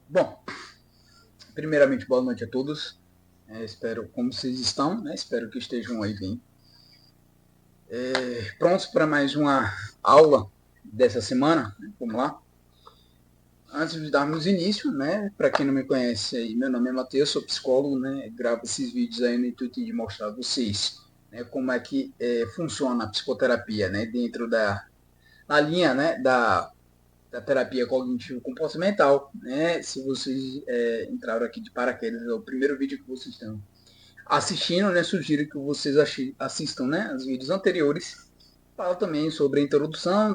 Bom, primeiramente, boa noite a todos. Espero como vocês estão, né? Espero que estejam aí bem. Prontos para mais uma aula dessa semana? Vamos lá. Antes de darmos início, né? Para quem não me conhece, aí, meu nome é Matheus, sou psicólogo, né? Gravo esses vídeos aí no intuito de mostrar a vocês, né, como é que funciona a psicoterapia, né? Dentro na linha, né? Da terapia cognitivo-comportamental, né? Se vocês entraram aqui de paraquedas, é o primeiro vídeo que vocês estão assistindo, né? Sugiro que vocês assistam, né? Os vídeos anteriores. Fala também sobre a introdução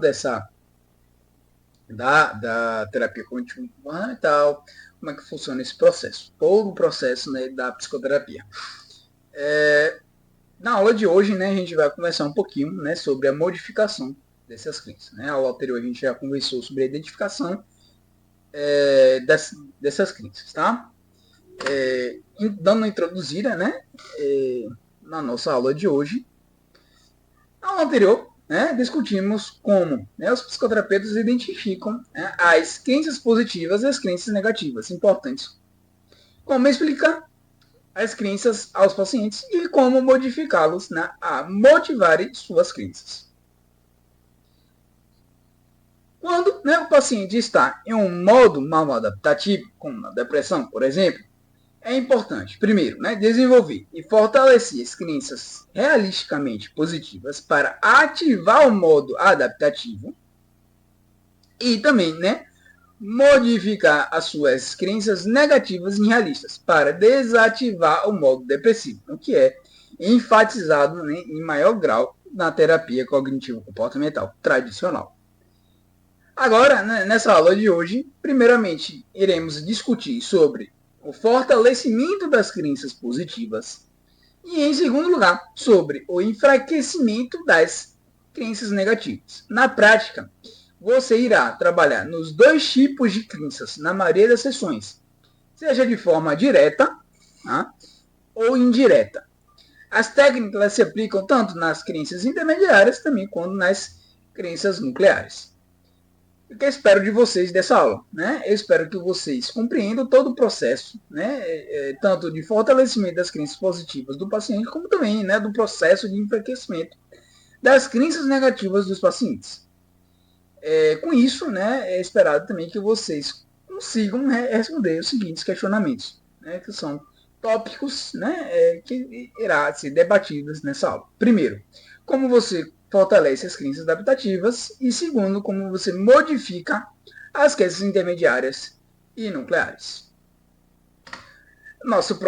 da terapia cognitivo-comportamental, como é que funciona esse processo, todo o processo, né, da psicoterapia. Na aula de hoje, né, a gente vai conversar um pouquinho, né, sobre a modificação dessas crenças. Né? A aula anterior a gente já conversou sobre a identificação dessas crenças, tá? Dando uma introduzida, né, na nossa aula de hoje. Na aula anterior, né, discutimos como, né, os psicoterapeutas identificam, né, as crenças positivas e as crenças negativas importantes. Como explicar as crenças aos pacientes e como modificá-los, né, a motivarem suas crenças. Quando, né, o paciente está em um modo mal adaptativo, como na depressão, por exemplo, é importante, primeiro, né, desenvolver e fortalecer as crenças realisticamente positivas para ativar o modo adaptativo e também, né, modificar as suas crenças negativas e realistas para desativar o modo depressivo, o que é enfatizado, né, em maior grau na terapia cognitivo-comportamental tradicional. Agora, né, nessa aula de hoje, primeiramente iremos discutir sobre o fortalecimento das crenças positivas e, em segundo lugar, sobre o enfraquecimento das crenças negativas. Na prática, você irá trabalhar nos dois tipos de crenças na maioria das sessões, seja de forma direta, tá, ou indireta. As técnicas se aplicam tanto nas crenças intermediárias também quanto nas crenças nucleares. O que eu espero de vocês dessa aula? Né? Eu espero que vocês compreendam todo o processo, né? Tanto de fortalecimento das crenças positivas do paciente, como também, né, do processo de enfraquecimento das crenças negativas dos pacientes. Com isso, né, é esperado também que vocês consigam, né, responder os seguintes questionamentos, né, que são tópicos, né, que irá ser debatidos nessa aula. Primeiro, como você fortalece as crenças adaptativas e segundo, como você modifica as crenças intermediárias e nucleares. Nosso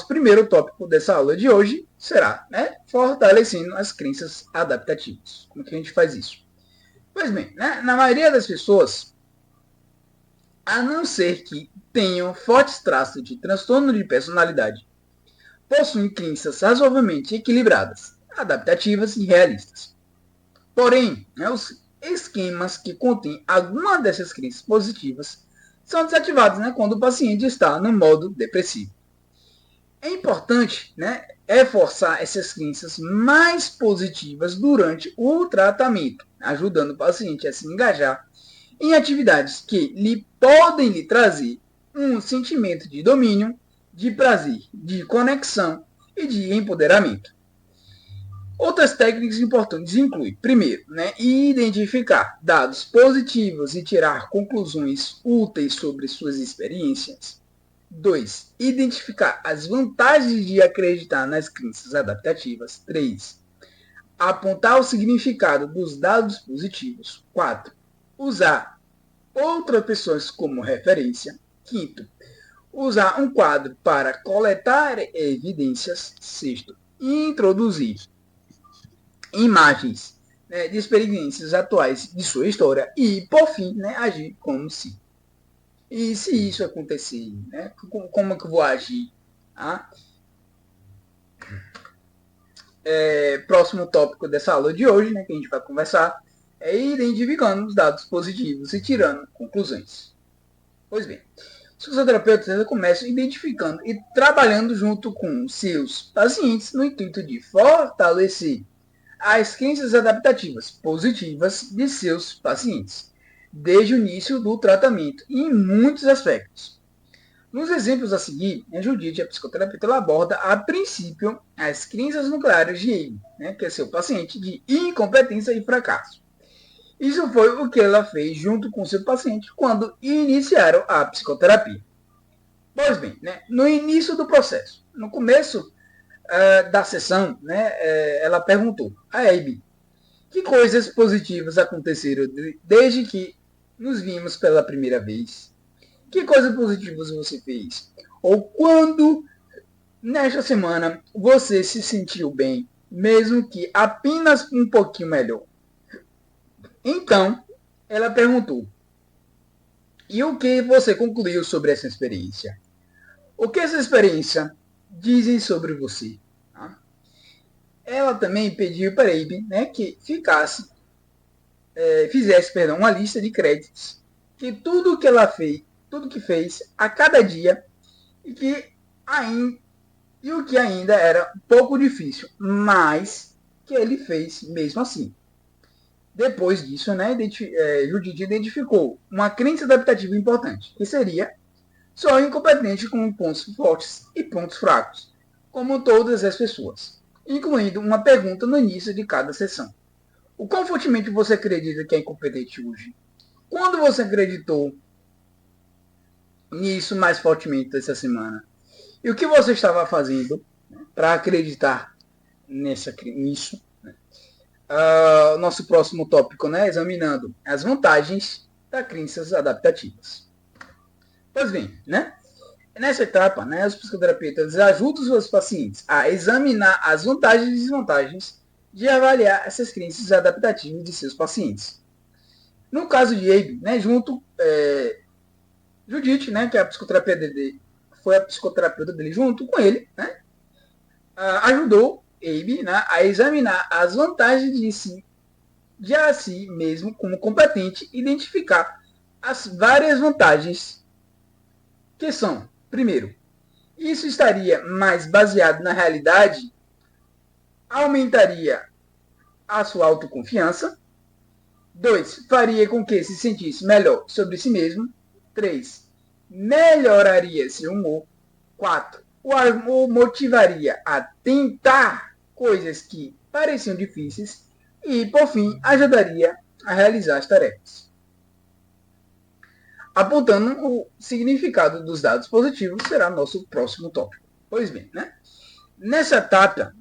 primeiro tópico dessa aula de hoje será, né, fortalecendo as crenças adaptativas. Como que a gente faz isso? Pois bem, né, na maioria das pessoas, a não ser que tenham fortes traços de transtorno de personalidade, possuem crenças razoavelmente equilibradas, adaptativas e realistas. Porém, né, os esquemas que contêm alguma dessas crenças positivas são desativados, né, quando o paciente está no modo depressivo. É importante, né, reforçar essas crenças mais positivas durante o tratamento, ajudando o paciente a se engajar em atividades que lhe podem lhe trazer um sentimento de domínio, de prazer, de conexão e de empoderamento. Outras técnicas importantes incluem, primeiro, né, identificar dados positivos e tirar conclusões úteis sobre suas experiências. 2. Identificar as vantagens de acreditar nas crenças adaptativas. 3. Apontar o significado dos dados positivos. 4. Usar outras pessoas como referência. Quinto, usar um quadro para coletar evidências. Sexto, introduzir imagens, né, de experiências atuais de sua história. E, por fim, né, agir como se. E se isso acontecer, né, como é que eu vou agir? Tá? Próximo tópico dessa aula de hoje, né, que a gente vai conversar, é identificando os dados positivos e tirando conclusões. Pois bem, os fisioterapeutas começam identificando e trabalhando junto com seus pacientes no intuito de fortalecer as crenças adaptativas positivas de seus pacientes. desde o início do tratamento, em muitos aspectos. Nos exemplos a seguir, a Judite, a psicoterapeuta, ela aborda, a princípio, as crenças nucleares de Abe, que é seu paciente, de incompetência e fracasso. Isso foi o que ela fez junto com seu paciente quando iniciaram a psicoterapia. Pois bem, no início do processo, no começo da sessão, ela perguntou a Abe que coisas positivas aconteceram desde que nos vimos pela primeira vez. Que coisas positivas você fez? Ou quando, nesta semana, você se sentiu bem, mesmo que apenas um pouquinho melhor? Então, ela perguntou, e o que você concluiu sobre essa experiência? O que essa experiência dizem sobre você? Ela também pediu para Abe que fizesse uma lista de créditos, que tudo que ela fez, tudo que fez a cada dia, e o que ainda era um pouco difícil, mas que ele fez mesmo assim. Depois disso, Judith identificou uma crença adaptativa importante, que seria: sou incompetente com pontos fortes e pontos fracos, como todas as pessoas, incluindo uma pergunta no início de cada sessão. O quão fortemente você acredita que é incompetente hoje? Quando você acreditou nisso mais fortemente essa semana? E o que você estava fazendo para acreditar nisso? Nosso próximo tópico, examinando as vantagens das crenças adaptativas. Pois bem, nessa etapa, os psicoterapeutas ajudam os seus pacientes a examinar as vantagens e desvantagens de avaliar essas crenças adaptativas de seus pacientes. No caso de Abe, junto Judith, que é a psicoterapia dele, foi a psicoterapeuta dele junto com ele, ajudou Abe a examinar as vantagens de a si mesmo como competente, identificar as várias vantagens que são, primeiro, isso estaria mais baseado na realidade, aumentaria a sua autoconfiança. 2. Faria com que se sentisse melhor sobre si mesmo. 3. Melhoraria seu humor. 4. O motivaria a tentar coisas que pareciam difíceis. E, por fim, ajudaria a realizar as tarefas. Apontando o significado dos dados positivos, será nosso próximo tópico. Pois bem, nessa etapa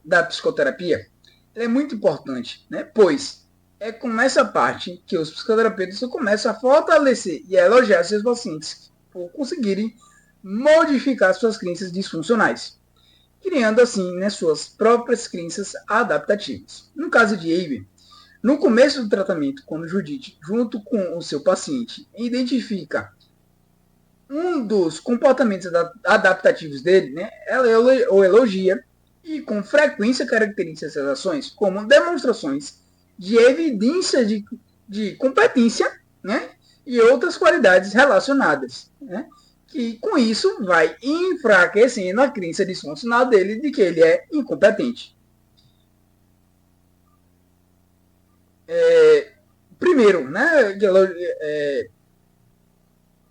da psicoterapia, ela é muito importante, pois é com essa parte que os psicoterapeutas começam a fortalecer e a elogiar seus pacientes por conseguirem modificar suas crenças disfuncionais, criando assim suas próprias crenças adaptativas. No caso de Abe, no começo do tratamento, quando Judith, junto com o seu paciente, identifica um dos comportamentos adaptativos dele, ela o elogia e com frequência caracteriza essas ações como demonstrações de evidência de competência, e outras qualidades relacionadas, que com isso vai enfraquecendo a crença disfuncional dele de que ele é incompetente. Primeiro,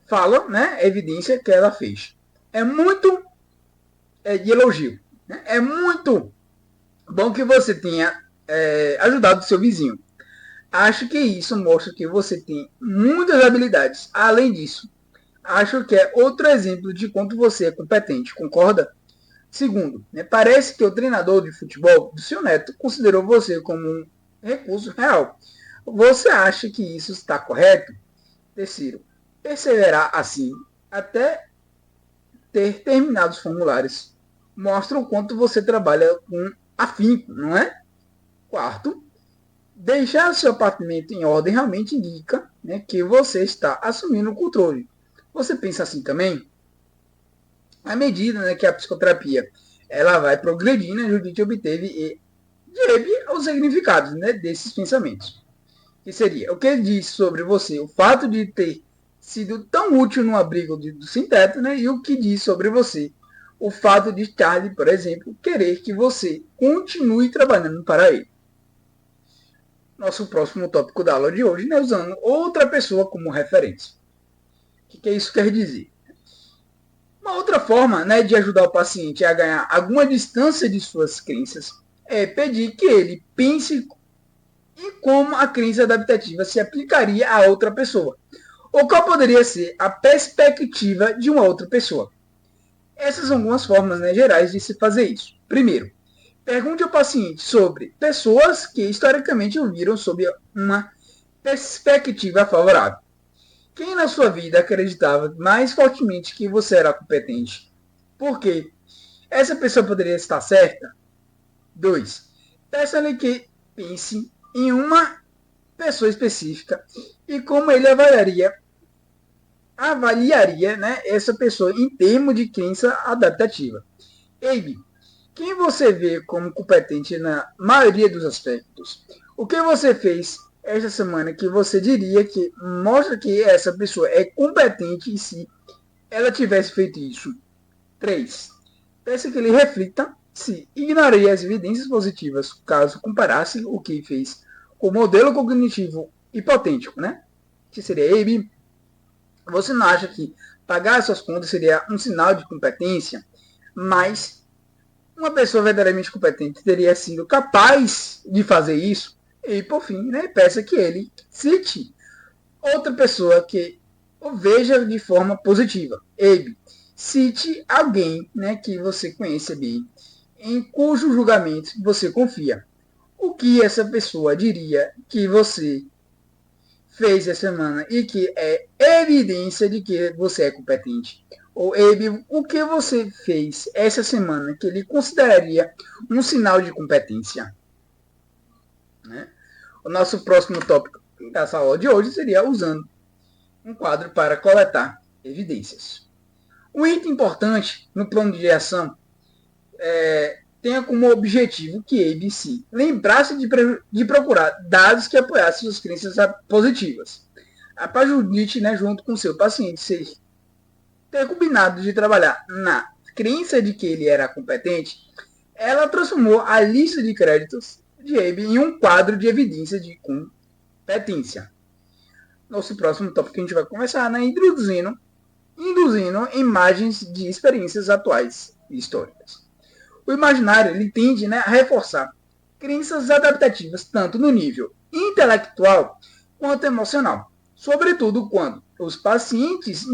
fala, a evidência que ela fez. É muito de elogio. É muito bom que você tenha ajudado o seu vizinho. Acho que isso mostra que você tem muitas habilidades. Além disso, acho que é outro exemplo de quanto você é competente, concorda? Segundo, parece que o treinador de futebol do seu neto considerou você como um recurso real. Você acha que isso está correto? Terceiro, perseverar assim até ter terminado os formulários mostra o quanto você trabalha com afinco, não é? Quarto, deixar seu apartamento em ordem realmente indica que você está assumindo o controle. Você pensa assim também? À medida que a psicoterapia ela vai progredindo, a Judith obteve os significados desses pensamentos. Que seria o que ele diz sobre você, o fato de ter sido tão útil no abrigo do sem-teto, e o que diz sobre você, o fato de Charlie, por exemplo, querer que você continue trabalhando para ele. nosso próximo tópico da aula de hoje, né, usando outra pessoa como referência. O que isso quer dizer? Uma outra forma, né, de ajudar o paciente a ganhar alguma distância de suas crenças é pedir que ele pense em como a crença adaptativa se aplicaria a outra pessoa, ou qual poderia ser a perspectiva de uma outra pessoa. Essas são algumas formas, né, gerais de se fazer isso. Primeiro, pergunte ao paciente sobre pessoas que historicamente o viram sob uma perspectiva favorável. Quem na sua vida acreditava mais fortemente que você era competente? Por quê? Essa pessoa poderia estar certa? 2. Peça-lhe que pense em uma pessoa específica e como ele avaliaria, né, essa pessoa em termos de crença adaptativa. Abe, quem você vê como competente na maioria dos aspectos? O que você fez esta semana que você diria que mostra que essa pessoa é competente se ela tivesse feito isso? 3. Peça que ele reflita se ignoraria as evidências positivas caso comparasse o que fez com o modelo cognitivo hipotético, né? Que seria Abe. Você não acha que pagar suas contas seria um sinal de competência, mas uma pessoa verdadeiramente competente teria sido capaz de fazer isso? E, por fim, né, peça que ele cite outra pessoa que o veja de forma positiva. Abe, cite alguém, né, que você conhece bem, em cujo julgamento você confia. O que essa pessoa diria que você fez essa semana e que é evidência de que você é competente? Ou Abe, o que você fez essa semana que ele consideraria um sinal de competência? Né? O nosso próximo tópico dessa aula de hoje seria usando um quadro para coletar evidências. Um item importante no plano de ação tenha como objetivo que Abe se lembrasse de procurar dados que apoiassem suas crenças positivas. A Pajudite, né, junto com seu paciente, ter combinado de trabalhar na crença de que ele era competente, ela transformou a lista de créditos de Abe em um quadro de evidência de competência. Nosso próximo tópico que a gente vai começar, né, induzindo imagens de experiências atuais e históricas. O imaginário ele tende, né, a reforçar crenças adaptativas tanto no nível intelectual quanto emocional, sobretudo quando os pacientes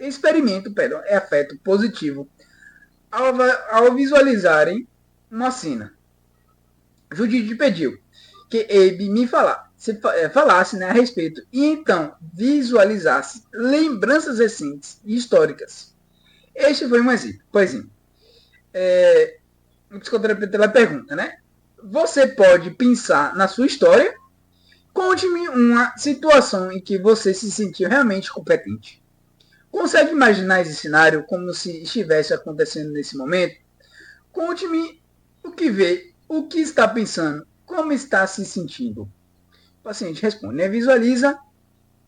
experimentam afeto positivo ao visualizarem uma cena. Judith pediu que Abe me falasse, né, a respeito e então visualizasse lembranças recentes e históricas. Este foi um exemplo. Por exemplo, o psicoterapeuta pergunta, né? Você pode pensar na sua história? Conte-me uma situação em que você se sentiu realmente competente. Consegue imaginar esse cenário como se estivesse acontecendo nesse momento? Conte-me o que vê, o que está pensando, como está se sentindo. O paciente responde, né? Visualiza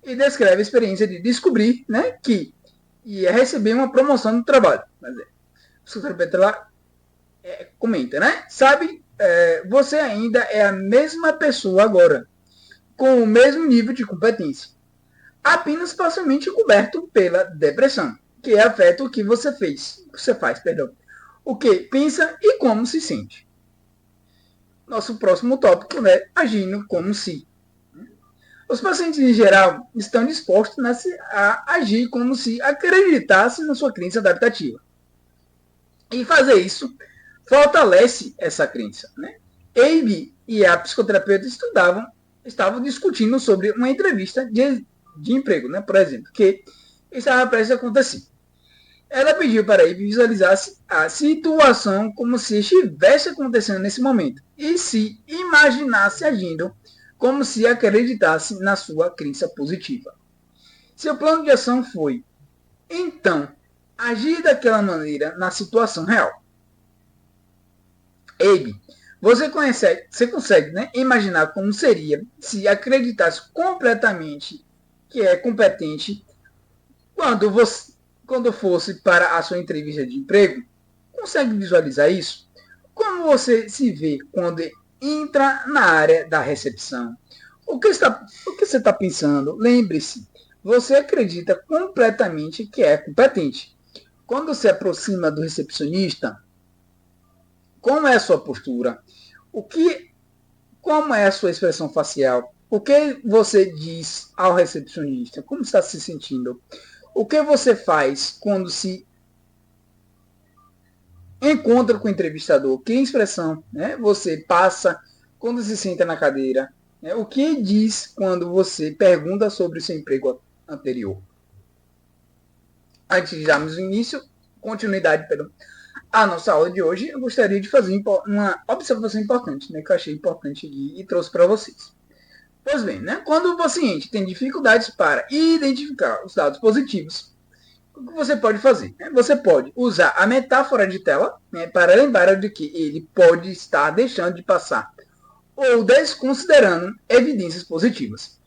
e descreve a experiência de descobrir, né, que ia receber uma promoção no trabalho. Mas o psicoterapeuta lá comenta, né? Sabe, você ainda é a mesma pessoa agora, com o mesmo nível de competência, apenas parcialmente coberto pela depressão, que afeta o que você faz, perdão, o que pensa e como se sente. Nosso próximo tópico é agindo como se. Os pacientes em geral estão dispostos a agir como se acreditassem na sua crença adaptativa. E fazer isso fortalece essa crença. Né? Abe e a psicoterapeuta estavam discutindo sobre uma entrevista de emprego, né? Por exemplo, que estava prestes a acontecer. Ela pediu para Abe visualizasse a situação como se estivesse acontecendo nesse momento e se imaginasse agindo como se acreditasse na sua crença positiva. Seu plano de ação foi, então, agir daquela maneira na situação real. Abe, você consegue, né, imaginar como seria se acreditasse completamente que é competente quando fosse para a sua entrevista de emprego? Consegue visualizar isso? Como você se vê quando entra na área da recepção. O que você está pensando? Lembre-se, você acredita completamente que é competente. Quando se aproxima do recepcionista, como é a sua postura? Como é a sua expressão facial? O que você diz ao recepcionista? Como está se sentindo? O que você faz quando se encontra com o entrevistador? Que expressão, né, você passa quando se senta na cadeira? Né? O que diz quando você pergunta sobre o seu emprego anterior? Antes de darmos o início, continuidade, perdão, a nossa aula de hoje, eu gostaria de fazer uma observação importante, né, que eu achei importante e trouxe para vocês. Pois bem, né, quando o paciente tem dificuldades para identificar os dados positivos, o que você pode fazer? Você pode usar a metáfora de tela, né, para lembrar de que ele pode estar deixando de passar ou desconsiderando evidências positivas.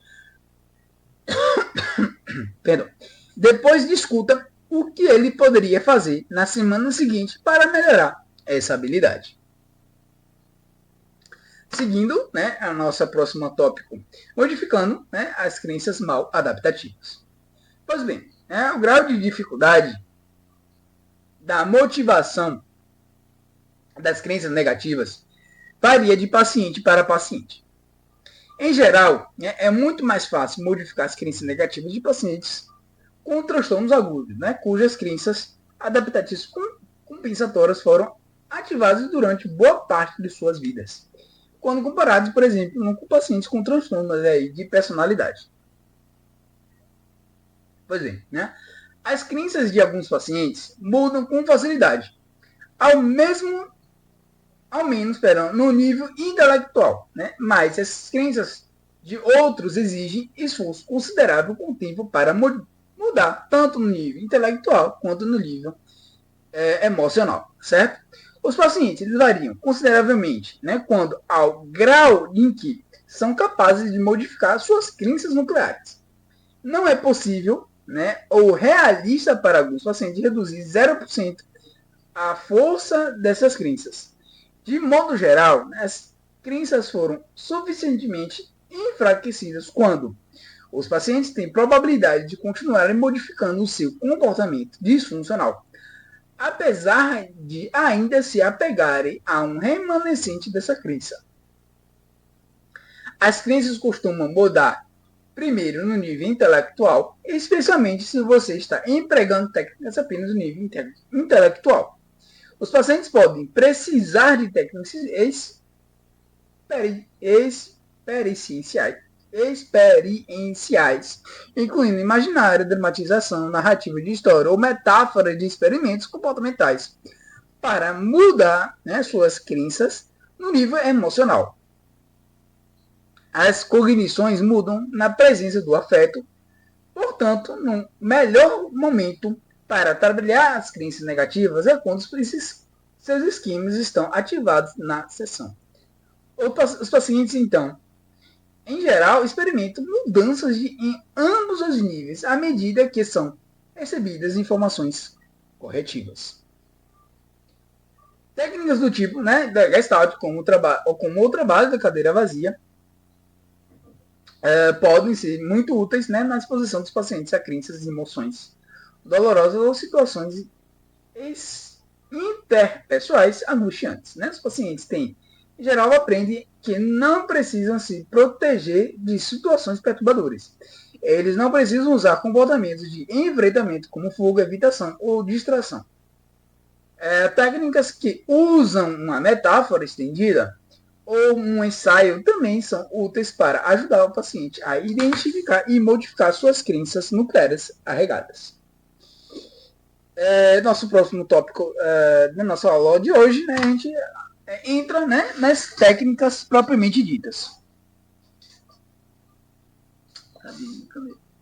Perdão. Depois discuta o que ele poderia fazer na semana seguinte para melhorar essa habilidade. Seguindo, né, a nossa próxima tópico, modificando, né, as crenças mal adaptativas. Pois bem, o grau de dificuldade da motivação das crenças negativas varia de paciente para paciente. Em geral, é muito mais fácil modificar as crenças negativas de pacientes com transtornos agudos, né, cujas crenças adaptativas compensatórias foram ativadas durante boa parte de suas vidas, quando comparados, por exemplo, com pacientes com transtornos de personalidade. Pois bem, né? As crenças de alguns pacientes mudam com facilidade, ao menos no nível intelectual, né? Mas essas crenças de outros exigem esforço considerável com o tempo para mudar, tanto no nível intelectual quanto no nível emocional, certo? Os pacientes eles variam consideravelmente, né, quando ao grau em que são capazes de modificar suas crenças nucleares. Não é possível, né, ou realista para alguns pacientes reduzir 0% a força dessas crenças. De modo geral, as crenças foram suficientemente enfraquecidas quando os pacientes têm probabilidade de continuarem modificando o seu comportamento disfuncional, apesar de ainda se apegarem a um remanescente dessa crença. As crenças costumam mudar primeiro no nível intelectual, especialmente se você está empregando técnicas apenas no nível intelectual. Os pacientes podem precisar de técnicas experienciais, incluindo imaginário, dramatização, narrativa de história ou metáfora de experimentos comportamentais, para mudar, né, suas crenças no nível emocional. As cognições mudam na presença do afeto, portanto, no melhor momento para trabalhar as crenças negativas é quando seus esquemas estão ativados na sessão. Os pacientes, então, em geral, experimentam mudanças em ambos os níveis à medida que são recebidas informações corretivas. Técnicas do tipo, né, da Gestalt, como o trabalho da cadeira vazia, podem ser muito úteis, né, na exposição dos pacientes a crenças e emoções dolorosas ou situações interpessoais angustiantes. Né? Os pacientes têm, em geral, aprendem que não precisam se proteger de situações perturbadoras. Eles não precisam usar comportamentos de enfrentamento como fuga, evitação ou distração. Técnicas que usam uma metáfora estendida ou um ensaio também são úteis para ajudar o paciente a identificar e modificar suas crenças nucleares arraigadas. Nosso próximo tópico da nossa aula de hoje, né, a gente entra, né, nas técnicas propriamente ditas.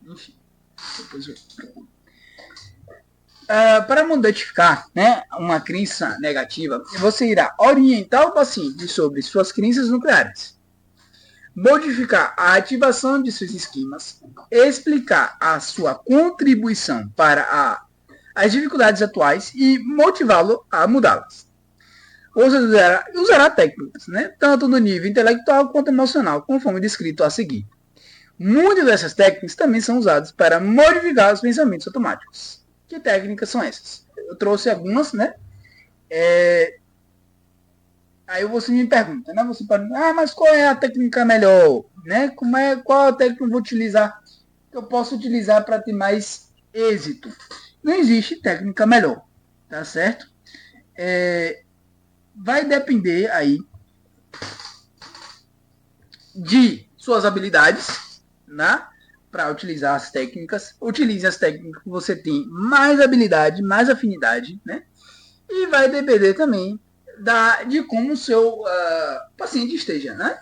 Enfim, depois eu procuro. Para modificar, né, uma crença negativa, você irá orientar o paciente sobre suas crenças nucleares, modificar a ativação de seus esquemas, explicar a sua contribuição para as dificuldades atuais e motivá-lo a mudá-las. Você usará técnicas, né? Tanto no nível intelectual quanto emocional, conforme descrito a seguir. Muitas dessas técnicas também são usadas para modificar os pensamentos automáticos. Que técnicas são essas? Eu trouxe algumas, né? Aí você me pergunta, né? Você pergunta, mas qual é a técnica melhor? Né? Qual a técnica que eu vou utilizar? Que eu posso utilizar para ter mais êxito? Não existe técnica melhor, tá certo? Vai depender aí de suas habilidades, né? Para utilizar as técnicas. Utilize as técnicas que você tem mais habilidade, mais afinidade, né? E vai depender também de como o seu paciente esteja, né?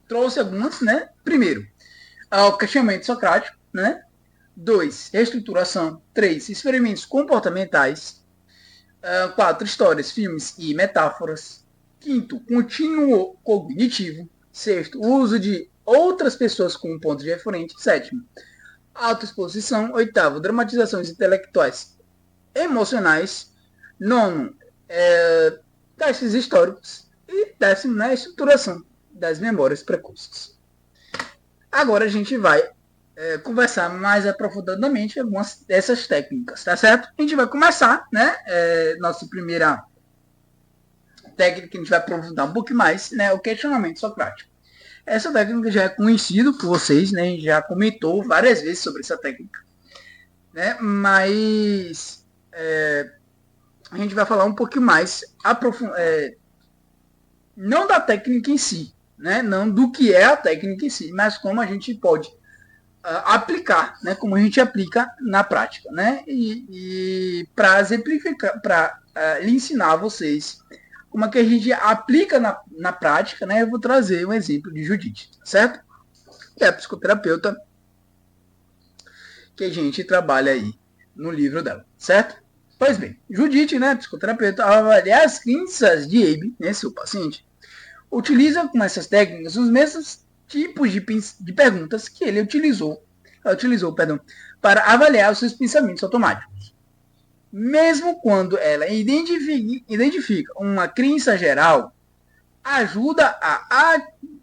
Trouxe algumas, né? Primeiro, o questionamento socrático, né? 2, reestruturação. 3, experimentos comportamentais. 4, histórias, filmes e metáforas. 5, contínuo cognitivo. 6, o uso de outras pessoas como ponto de referente. 7, autoexposição. 8, dramatizações intelectuais emocionais. 9, testes históricos. E 10º, né, estruturação das memórias precoces. Agora a gente vai conversar mais aprofundadamente algumas dessas técnicas, tá certo? A gente vai começar, né? Nossa primeira técnica que a gente vai aprofundar um pouco mais, né? O questionamento socrático. Essa técnica já é conhecida por vocês, né? A gente já comentou várias vezes sobre essa técnica, né? Mas a gente vai falar um pouquinho mais não da técnica em si, né? Não do que é a técnica em si, mas como a gente pode aplicar, né? Como a gente aplica na prática, né? E para exemplificar, para lhe ensinar a vocês como é que a gente aplica na prática, né? Eu vou trazer um exemplo de Judite, certo? Que é a psicoterapeuta que a gente trabalha aí no livro dela, certo? Pois bem, Judite, né, psicoterapeuta, ao avaliar as crenças de Abe, né, seu paciente, utiliza com essas técnicas os mesmos tipos de perguntas que ele utilizou para avaliar os seus pensamentos automáticos. Mesmo quando ela identifica uma crença geral, ajuda a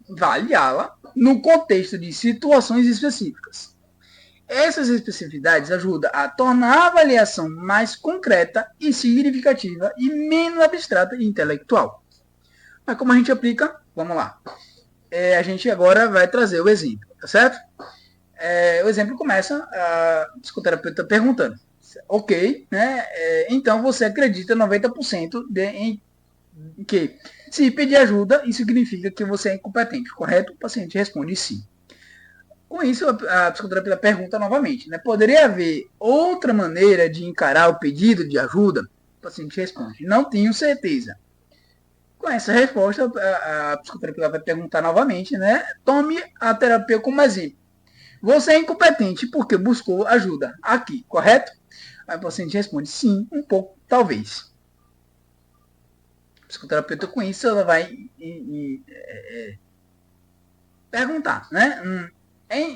avaliá-la no contexto de situações específicas. Essas especificidades ajudam a tornar a avaliação mais concreta e significativa e menos abstrata e intelectual. Mas como a gente aplica? Vamos lá. A gente agora vai trazer o exemplo, tá certo? O exemplo começa a psicoterapeuta perguntando, ok, né? Então você acredita 90% em que se pedir ajuda, isso significa que você é incompetente, correto? O paciente responde sim. Com isso, a psicoterapeuta pergunta novamente, né? Poderia haver outra maneira de encarar o pedido de ajuda? O paciente responde, não tenho certeza. Com essa resposta, a psicoterapeuta vai perguntar novamente, né? Tome a terapia como exemplo. Você é incompetente porque buscou ajuda aqui, correto? Aí o paciente responde, sim, um pouco, talvez. O psicoterapeuta com isso, ela vai perguntar, né?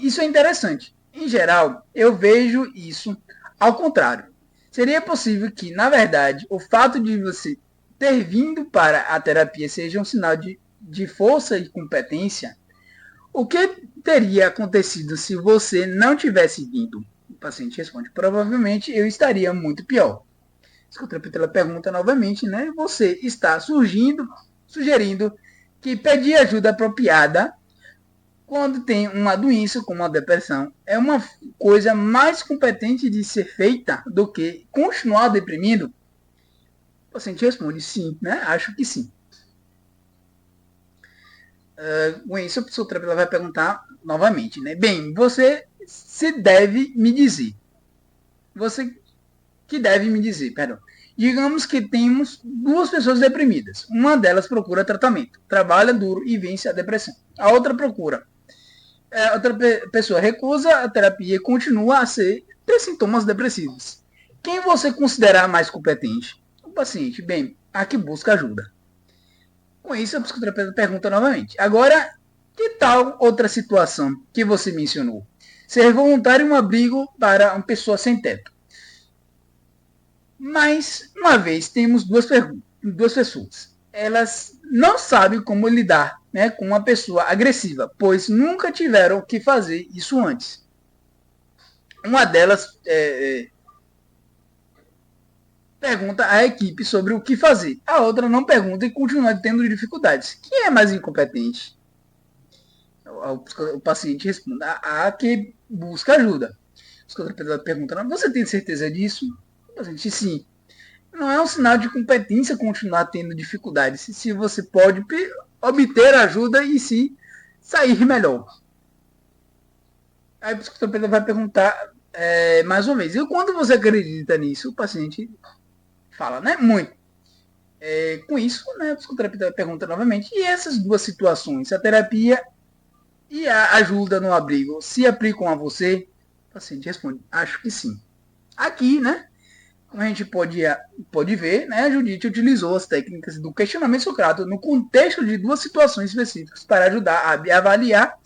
Isso é interessante. Em geral, eu vejo isso ao contrário. Seria possível que, na verdade, o fato de você ter vindo para a terapia seja um sinal de força e competência? O que teria acontecido se você não tivesse vindo? O paciente responde, provavelmente eu estaria muito pior. A psicoterapeuta pergunta novamente, né? Você está sugerindo que pedir ajuda apropriada quando tem uma doença como a depressão é uma coisa mais competente de ser feita do que continuar deprimido? O paciente responde sim, né? Acho que sim. Com isso, a psicoterapeuta vai perguntar novamente, né? Bem, você se deve me dizer. Você que deve me dizer, perdão. Digamos que temos duas pessoas deprimidas. Uma delas procura tratamento, trabalha duro e vence a depressão. A outra procura. Outra pessoa recusa a terapia e continua a ter sintomas depressivos. Quem você considerar mais competente? O paciente. Bem, a que busca ajuda. Com isso, a psicoterapeuta pergunta novamente. Agora, que tal outra situação que você mencionou? Ser voluntário em um abrigo para uma pessoa sem teto. Mas, uma vez, temos duas pessoas. Elas não sabem como lidar, né, com uma pessoa agressiva, pois nunca tiveram que fazer isso antes. Uma delas pergunta à equipe sobre o que fazer. A outra não pergunta e continua tendo dificuldades. Quem é mais incompetente? O paciente responde: a que busca ajuda. Os contratantes perguntam: você tem certeza disso? O paciente: sim. Não é um sinal de competência continuar tendo dificuldades se você pode obter ajuda e se sair melhor. Aí o psicoterapeuta vai perguntar mais uma vez: e quando você acredita nisso? O paciente fala, né? Muito. Com isso, né, o psicoterapeuta pergunta novamente: e essas duas situações, a terapia e a ajuda no abrigo, se aplicam a você? O paciente responde: acho que sim. Aqui, né, como a gente pode ver, né, a Judite utilizou as técnicas do questionamento socrático no contexto de duas situações específicas para ajudar a avaliar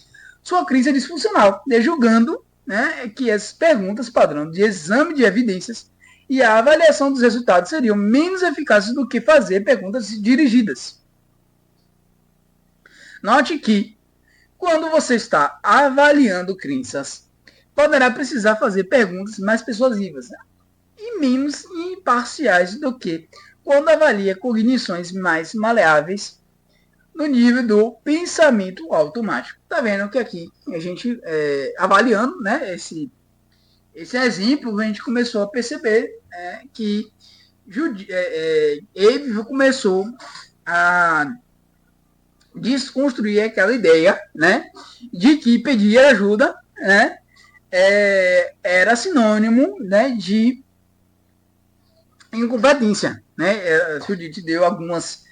sua crise disfuncional, julgando, né, que as perguntas padrão de exame de evidências e a avaliação dos resultados seriam menos eficazes do que fazer perguntas dirigidas. Note que, quando você está avaliando crenças, poderá precisar fazer perguntas mais persuasivas, né, e menos imparciais do que quando avalia cognições mais maleáveis no nível do pensamento automático. Tá vendo que aqui a gente avaliando, né, esse exemplo, a gente começou a perceber que Eve começou a desconstruir aquela ideia, né, de que pedir ajuda, né, era sinônimo, né, de incompetência, né? A Judite deu algumas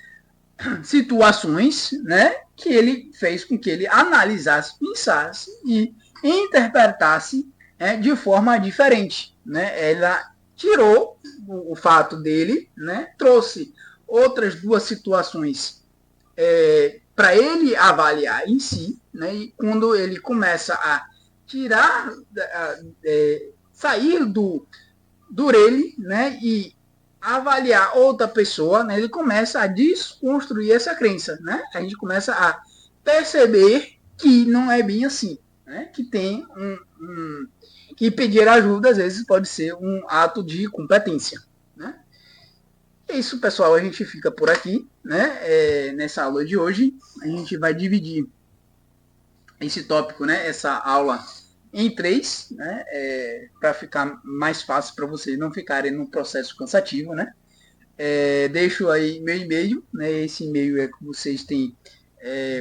situações, né, que ele fez com que ele analisasse, pensasse e interpretasse de forma diferente, né? Ela tirou o fato dele, né, trouxe outras duas situações para ele avaliar em si, né? E quando ele começa a tirar, sair do ele, né, e avaliar outra pessoa, né, ele começa a desconstruir essa crença, né? A gente começa a perceber que não é bem assim, né? Que tem que pedir ajuda às vezes pode ser um ato de competência, né? É isso, pessoal. A gente fica por aqui, né? Nessa aula de hoje a gente vai dividir esse tópico, né? Essa aula em três, né? Para ficar mais fácil para vocês não ficarem num processo cansativo, né? Deixo aí meu e-mail, né? Esse e-mail é que vocês têm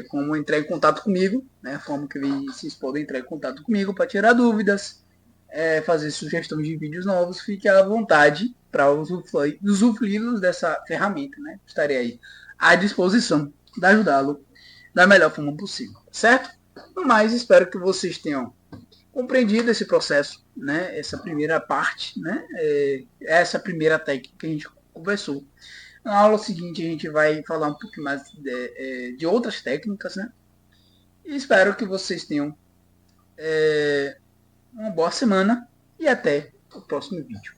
como entrar em contato comigo, né? A forma que vocês podem entrar em contato comigo para tirar dúvidas, fazer sugestões de vídeos novos. Fique à vontade para usufruir dessa ferramenta, né? Estarei aí à disposição de ajudá-lo da melhor forma possível, certo? No mais, espero que vocês tenham compreendido esse processo, né? Essa primeira parte, né? Essa primeira técnica que a gente conversou. Na aula seguinte a gente vai falar um pouco mais de outras técnicas, né? E espero que vocês tenham uma boa semana e até o próximo vídeo.